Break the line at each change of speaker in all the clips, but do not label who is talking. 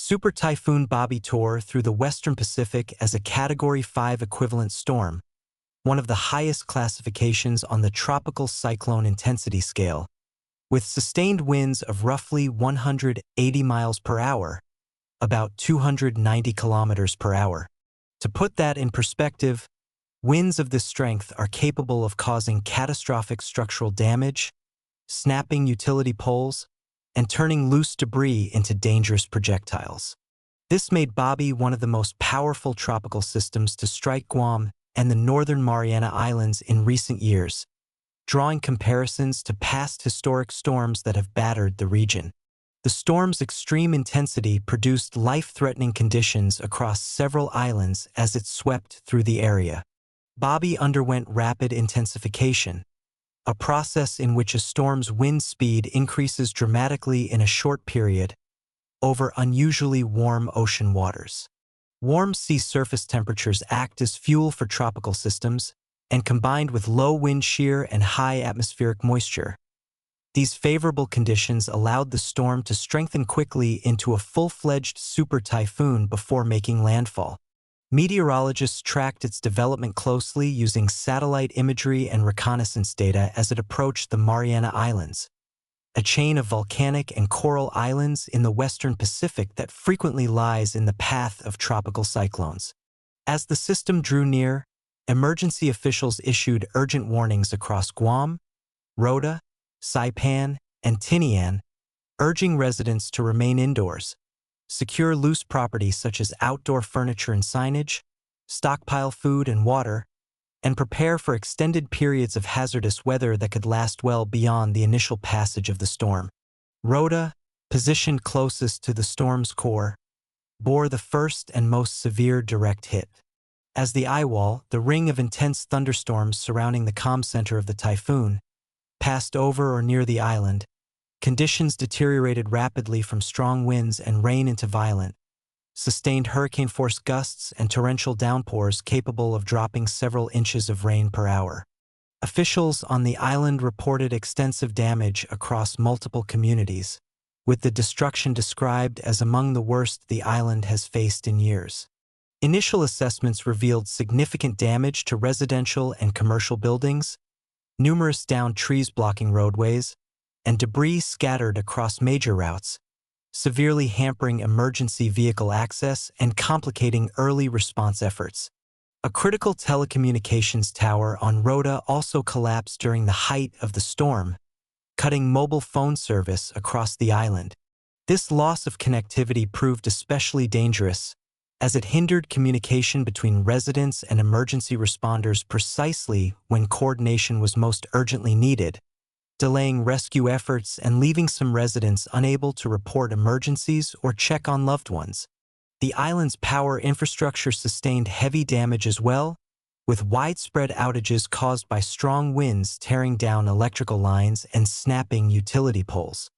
Super Typhoon Bavi tore through the Western Pacific as a Category 5 equivalent storm, one of the highest classifications on the tropical cyclone intensity scale, with sustained winds of roughly 180 miles per hour, about 290 kilometers per hour. To put that in perspective, winds of this strength are capable of causing catastrophic structural damage, snapping utility poles, and turning loose debris into dangerous projectiles. This made Bavi one of the most powerful tropical systems to strike Guam and the Northern Mariana Islands in recent years, drawing comparisons to past historic storms that have battered the region. The storm's extreme intensity produced life-threatening conditions across several islands as it swept through the area. Bavi underwent rapid intensification, a process in which a storm's wind speed increases dramatically in a short period over unusually warm ocean waters. Warm sea surface temperatures act as fuel for tropical systems, and combined with low wind shear and high atmospheric moisture, these favorable conditions allowed the storm to strengthen quickly into a full-fledged super typhoon before making landfall. Meteorologists tracked its development closely using satellite imagery and reconnaissance data as it approached the Mariana Islands, a chain of volcanic and coral islands in the Western Pacific that frequently lies in the path of tropical cyclones. As the system drew near, emergency officials issued urgent warnings across Guam, Rota, Saipan, and Tinian, urging residents to remain indoors, secure loose property such as outdoor furniture and signage, stockpile food and water, and prepare for extended periods of hazardous weather that could last well beyond the initial passage of the storm. Rota, positioned closest to the storm's core, bore the first and most severe direct hit. As the eyewall, the ring of intense thunderstorms surrounding the calm center of the typhoon, passed over or near the island, conditions deteriorated rapidly from strong winds and rain into violent, sustained hurricane-force gusts and torrential downpours capable of dropping several inches of rain per hour. Officials on the island reported extensive damage across multiple communities, with the destruction described as among the worst the island has faced in years. Initial assessments revealed significant damage to residential and commercial buildings, numerous downed trees blocking roadways, and debris scattered across major routes, severely hampering emergency vehicle access and complicating early response efforts. A critical telecommunications tower on Rota also collapsed during the height of the storm, cutting mobile phone service across the island. This loss of connectivity proved especially dangerous, as it hindered communication between residents and emergency responders precisely when coordination was most urgently needed, delaying rescue efforts and leaving some residents unable to report emergencies or check on loved ones. The island's power infrastructure sustained heavy damage as well, with widespread outages caused by strong winds tearing down electrical lines and snapping utility poles.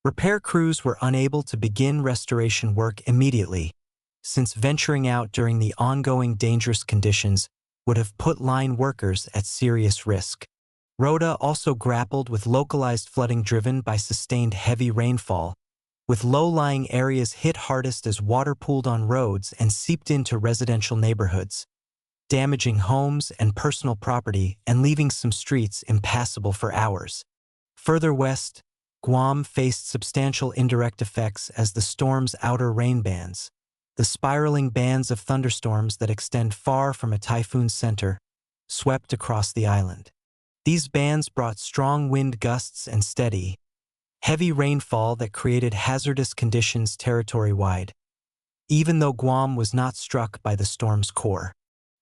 Repair crews were unable to begin restoration work immediately, since venturing out during the ongoing dangerous conditions would have put line workers at serious risk. Rota also grappled with localized flooding driven by sustained heavy rainfall, with low-lying areas hit hardest as water pooled on roads and seeped into residential neighborhoods, damaging homes and personal property and leaving some streets impassable for hours. Further west, Guam faced substantial indirect effects as the storm's outer rain bands, the spiraling bands of thunderstorms that extend far from a typhoon center, swept across the island. These bands brought strong wind gusts and steady, heavy rainfall that created hazardous conditions territory-wide, even though Guam was not struck by the storm's core.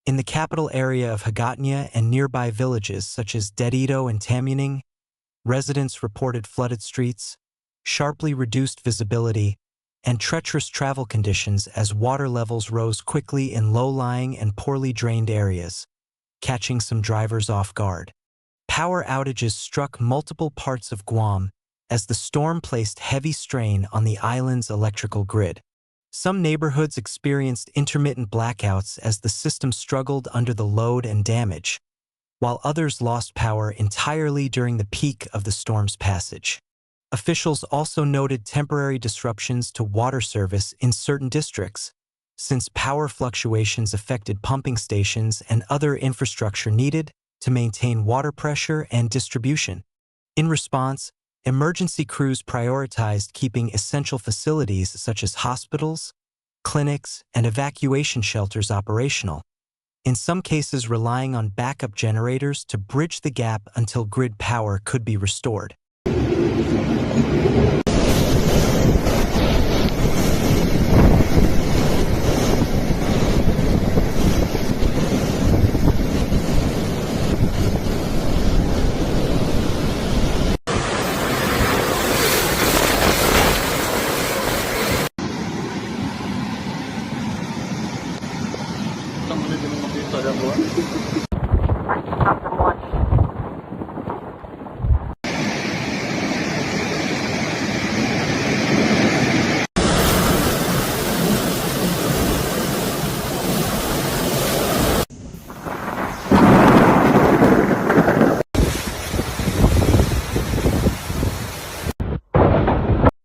In the capital area of Higatnia and nearby villages such as Dedito and Tinian, residents reported flooded streets, sharply reduced visibility, and treacherous travel conditions as water levels rose quickly in low-lying and poorly drained areas, catching some drivers off guard. Power outages struck multiple parts of Guam as the storm placed heavy strain on the island's electrical grid. Some neighborhoods experienced intermittent blackouts as the system struggled under the load and damage, while others lost power entirely during the peak of the storm's passage. Officials also noted temporary disruptions to water service in certain districts, since power fluctuations affected pumping stations and other infrastructure needed to maintain water pressure and distribution. In response, emergency crews prioritized keeping essential facilities such as hospitals, clinics, and evacuation shelters operational, in some cases relying on backup generators to bridge the gap until grid power could be restored.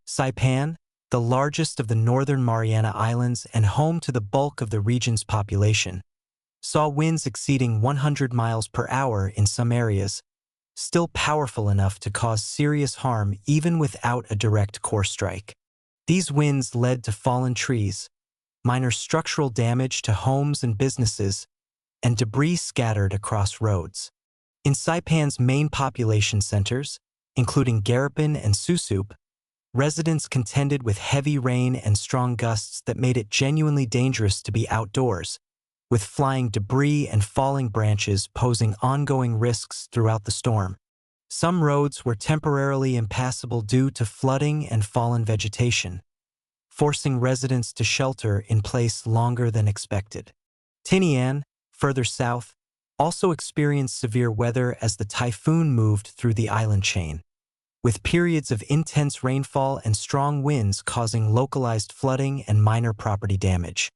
Saipan, the largest of the Northern Mariana Islands and home to the bulk of the region's population, saw winds exceeding 100 miles per hour in some areas, still powerful enough to cause serious harm even without a direct core strike. These winds led to fallen trees, minor structural damage to homes and businesses, and debris scattered across roads. In Saipan's main population centers, including Garapan and Susup, residents contended with heavy rain and strong gusts that made it genuinely dangerous to be outdoors, with flying debris and falling branches posing ongoing risks throughout the storm. Some roads were temporarily impassable due to flooding and fallen vegetation, forcing residents to shelter in place longer than expected. Tinian, further south, also experienced severe weather as the typhoon moved through the island chain, with periods of intense rainfall and strong winds causing localized flooding and minor property damage.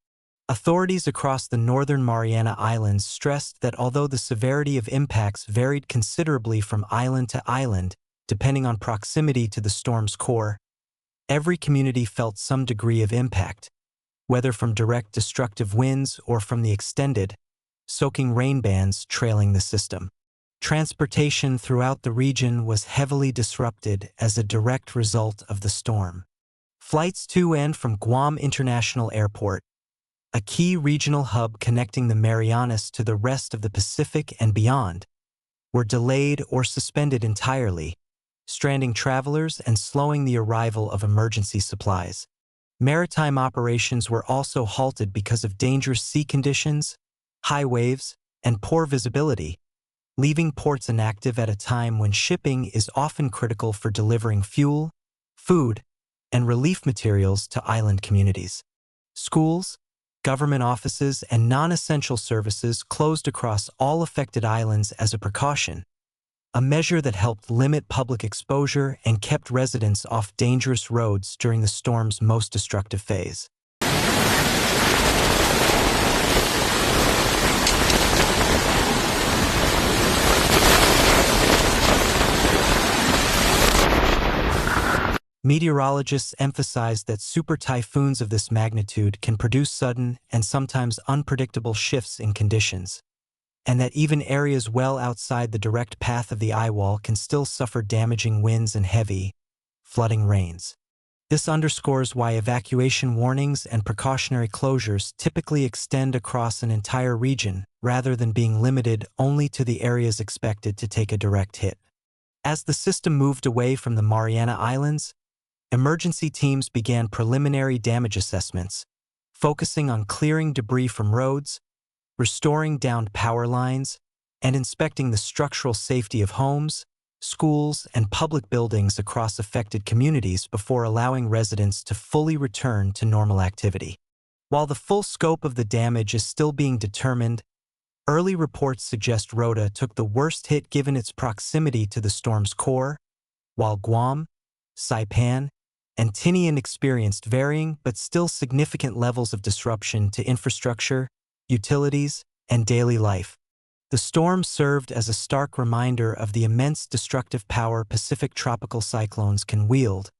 Authorities across the Northern Mariana Islands stressed that although the severity of impacts varied considerably from island to island, depending on proximity to the storm's core, every community felt some degree of impact, whether from direct destructive winds or from the extended, soaking rain bands trailing the system. Transportation throughout the region was heavily disrupted as a direct result of the storm. Flights to and from Guam International Airport, a key regional hub connecting the Marianas to the rest of the Pacific and beyond, were delayed or suspended entirely, stranding travelers and slowing the arrival of emergency supplies. Maritime operations were also halted because of dangerous sea conditions, high waves, and poor visibility, leaving ports inactive at a time when shipping is often critical for delivering fuel, food, and relief materials to island communities. Schools, government offices, and non-essential services closed across all affected islands as a precaution, a measure that helped limit public exposure and kept residents off dangerous roads during the storm's most destructive phase. Meteorologists emphasize that super typhoons of this magnitude can produce sudden and sometimes unpredictable shifts in conditions, and that even areas well outside the direct path of the eyewall can still suffer damaging winds and heavy, flooding rains. This underscores why evacuation warnings and precautionary closures typically extend across an entire region rather than being limited only to the areas expected to take a direct hit. As the system moved away from the Mariana Islands, emergency teams began preliminary damage assessments, focusing on clearing debris from roads, restoring downed power lines, and inspecting the structural safety of homes, schools, and public buildings across affected communities before allowing residents to fully return to normal activity. While the full scope of the damage is still being determined, early reports suggest Rota took the worst hit given its proximity to the storm's core, while Guam, Saipan, and Tinian experienced varying but still significant levels of disruption to infrastructure, utilities, and daily life. The storm served as a stark reminder of the immense destructive power Pacific tropical cyclones can wield,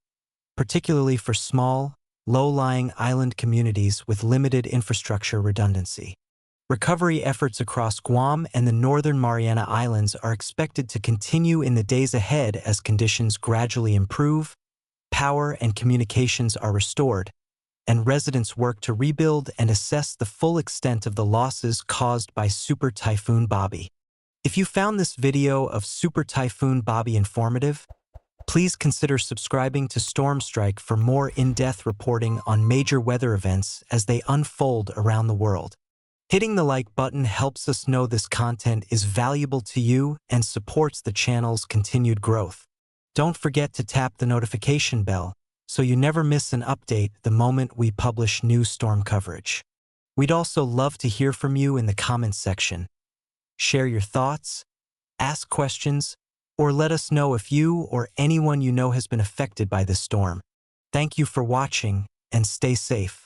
particularly for small, low-lying island communities with limited infrastructure redundancy. Recovery efforts across Guam and the Northern Mariana Islands are expected to continue in the days ahead as conditions gradually improve, power and communications are restored, and residents work to rebuild and assess the full extent of the losses caused by Super Typhoon Bavi. If you found this video of Super Typhoon Bavi informative, please consider subscribing to Storm Strike for more in-depth reporting on major weather events as they unfold around the world. Hitting the like button helps us know this content is valuable to you and supports the channel's continued growth. Don't forget to tap the notification bell so you never miss an update the moment we publish new storm coverage. We'd also love to hear from you in the comments section. Share your thoughts, ask questions, or let us know if you or anyone you know has been affected by this storm. Thank you for watching and stay safe.